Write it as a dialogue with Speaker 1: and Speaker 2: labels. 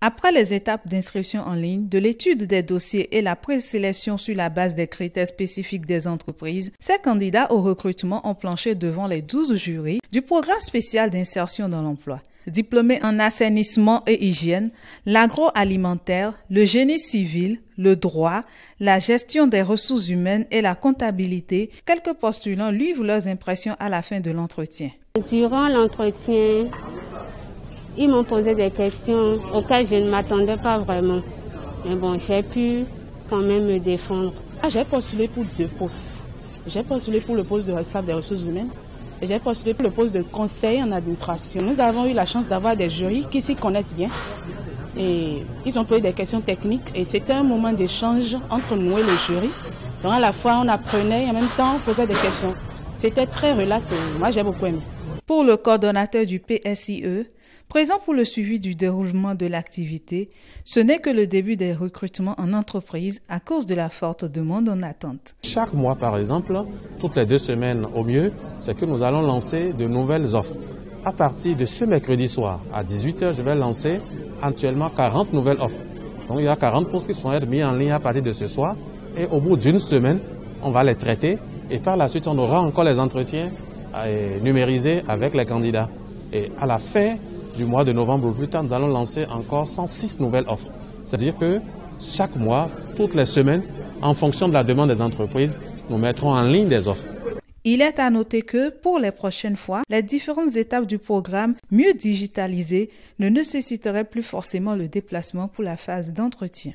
Speaker 1: Après les étapes d'inscription en ligne, de l'étude des dossiers et la présélection sur la base des critères spécifiques des entreprises, ces candidats au recrutement ont planché devant les 12 jurys du programme spécial d'insertion dans l'emploi. Diplômés en assainissement et hygiène, l'agroalimentaire, le génie civil, le droit, la gestion des ressources humaines et la comptabilité, quelques postulants livrent leurs impressions à la fin de l'entretien.
Speaker 2: Durant l'entretien, ils m'ont posé des questions auxquelles je ne m'attendais pas vraiment. Mais bon, j'ai pu quand même me défendre.
Speaker 3: J'ai postulé pour 2 postes. J'ai postulé pour le poste de responsable des ressources humaines et j'ai postulé pour le poste de conseiller en administration. Nous avons eu la chance d'avoir des jurys qui s'y connaissent bien. Et ils ont posé des questions techniques et c'était un moment d'échange entre nous et le jury. Donc à la fois on apprenait et en même temps on posait des questions. C'était très relax et moi j'ai beaucoup aimé.
Speaker 1: Pour le coordonnateur du PSIE, présent pour le suivi du déroulement de l'activité, ce n'est que le début des recrutements en entreprise à cause de la forte demande en attente.
Speaker 4: Chaque mois, par exemple, toutes les 2 semaines au mieux, c'est que nous allons lancer de nouvelles offres. À partir de ce mercredi soir, à 18h, je vais lancer actuellement 40 nouvelles offres. Donc il y a 40 postes qui seront mis en ligne à partir de ce soir. Et au bout d'une semaine, on va les traiter. Et par la suite, on aura encore les entretiens numérisés avec les candidats. Et à la fin du mois de novembre ou plus tard, nous allons lancer encore 106 nouvelles offres. C'est-à-dire que chaque mois, toutes les semaines, en fonction de la demande des entreprises, nous mettrons en ligne des offres.
Speaker 1: Il est à noter que, pour les prochaines fois, les différentes étapes du programme mieux digitalisées ne nécessiteraient plus forcément le déplacement pour la phase d'entretien.